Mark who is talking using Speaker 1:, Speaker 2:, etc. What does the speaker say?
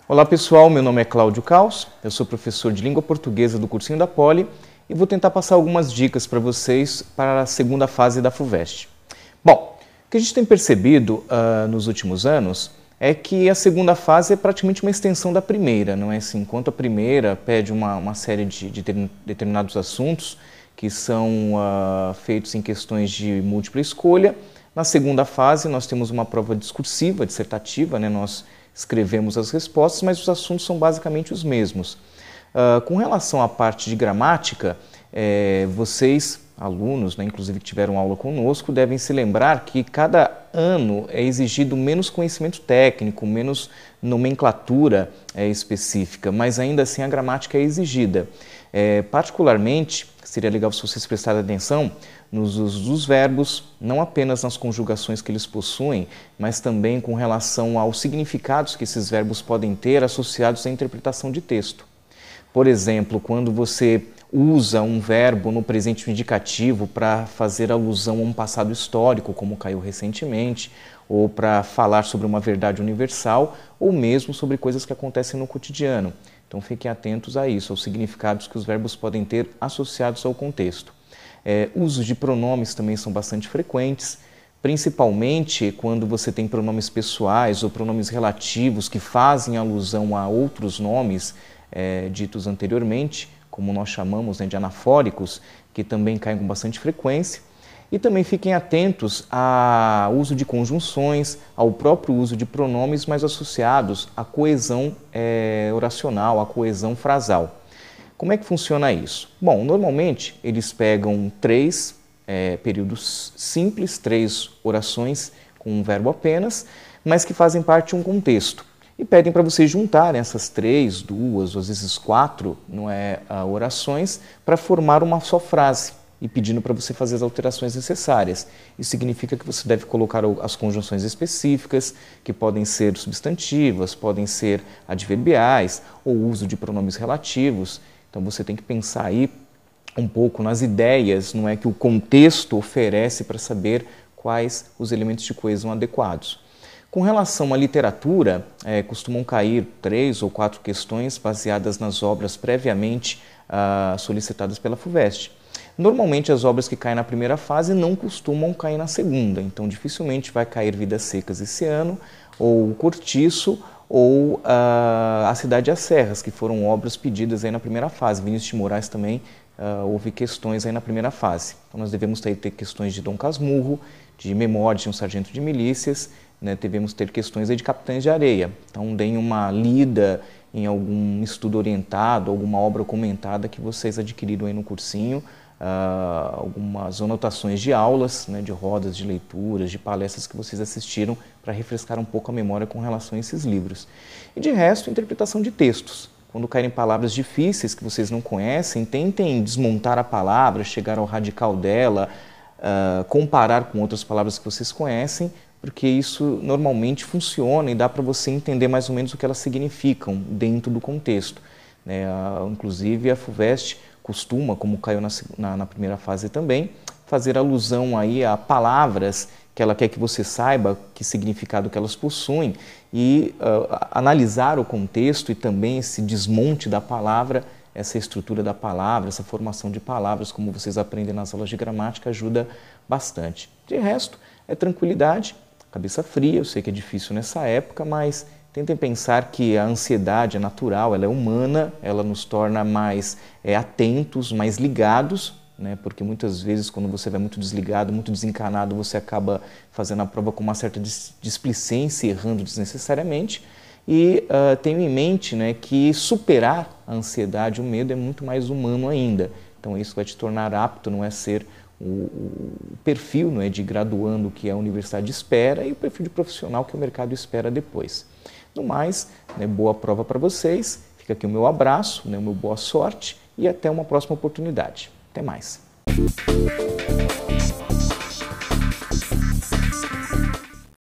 Speaker 1: Olá pessoal, meu nome é Cláudio Caos, eu sou professor de língua portuguesa do cursinho da Poli e vou tentar passar algumas dicas para vocês para a segunda fase da FUVEST. Bom, o que a gente tem percebido nos últimos anos é que a segunda fase é praticamente uma extensão da primeira, não é assim? Enquanto a primeira pede uma série de determinados assuntos que são feitos em questões de múltipla escolha, na segunda fase nós temos uma prova discursiva, dissertativa, né? Nós escrevemos as respostas, mas os assuntos são basicamente os mesmos. Com relação à parte de gramática, vocês, alunos, né, inclusive que tiveram aula conosco, devem se lembrar que cada ano é exigido menos conhecimento técnico, menos nomenclatura específica, mas ainda assim a gramática é exigida. Particularmente, seria legal se vocês prestarem atenção nos usos dos verbos, não apenas nas conjugações que eles possuem, mas também com relação aos significados que esses verbos podem ter associados à interpretação de texto. Por exemplo, quando você usa um verbo no presente indicativo para fazer alusão a um passado histórico, como caiu recentemente, ou para falar sobre uma verdade universal, ou mesmo sobre coisas que acontecem no cotidiano. Então fiquem atentos a isso, aos significados que os verbos podem ter associados ao contexto. Usos de pronomes também são bastante frequentes, principalmente quando você tem pronomes pessoais ou pronomes relativos que fazem alusão a outros nomes ditos anteriormente, como nós chamamos, né, de anafóricos, que também caem com bastante frequência. E também fiquem atentos ao uso de conjunções, ao próprio uso de pronomes mais associados à coesão oracional, à coesão frasal. Como é que funciona isso? Bom, normalmente eles pegam 3 períodos simples, 3 orações com um verbo apenas, mas que fazem parte de um contexto. E pedem para vocês juntarem essas 3, 2, ou às vezes 4 orações para formar uma só frase e pedindo para você fazer as alterações necessárias. Isso significa que você deve colocar as conjunções específicas, que podem ser substantivas, podem ser adverbiais ou uso de pronomes relativos. Então você tem que pensar aí um pouco nas ideias, não é, que o contexto oferece para saber quais os elementos de coesão adequados. Com relação à literatura, costumam cair 3 ou 4 questões baseadas nas obras previamente solicitadas pela FUVEST. Normalmente as obras que caem na primeira fase não costumam cair na segunda, então dificilmente vai cair Vidas Secas esse ano, ou Cortiço, ou A Cidade e as Serras, que foram obras pedidas aí na primeira fase. Vinícius de Moraes também houve questões aí na primeira fase. Então nós devemos ter questões de Dom Casmurro, de Memórias de um Sargento de Milícias, né, devemos ter questões aí de Capitães de Areia. Então deem uma lida em algum estudo orientado, alguma obra comentada que vocês adquiriram aí no cursinho, algumas anotações de aulas, né, de rodas de leituras, de palestras que vocês assistiram para refrescar um pouco a memória com relação a esses livros. E de resto, interpretação de textos. Quando caírem palavras difíceis que vocês não conhecem, tentem desmontar a palavra, chegar ao radical dela, comparar com outras palavras que vocês conhecem, porque isso normalmente funciona e dá para você entender mais ou menos o que elas significam dentro do contexto. Inclusive a FUVEST costuma, como caiu na primeira fase também, fazer alusão aí a palavras que ela quer que você saiba que significado que elas possuem e analisar o contexto e também esse desmonte da palavra, essa estrutura da palavra, essa formação de palavras, como vocês aprendem nas aulas de gramática, ajuda bastante. De resto, é tranquilidade, cabeça fria. Eu sei que é difícil nessa época, mas tentem pensar que a ansiedade é natural, ela é humana, ela nos torna mais atentos, mais ligados, né? Porque muitas vezes quando você vai muito desligado, muito desencanado, você acaba fazendo a prova com uma certa displicência, errando desnecessariamente. E tenho em mente, né, que superar a ansiedade, o medo é muito mais humano ainda. Então isso vai te tornar apto, não é, ser o perfil, não é, de graduando que a universidade espera e o perfil de profissional que o mercado espera depois. No mais, né, boa prova para vocês, fica aqui o meu abraço, né, o meu boa sorte e até uma próxima oportunidade. Até mais!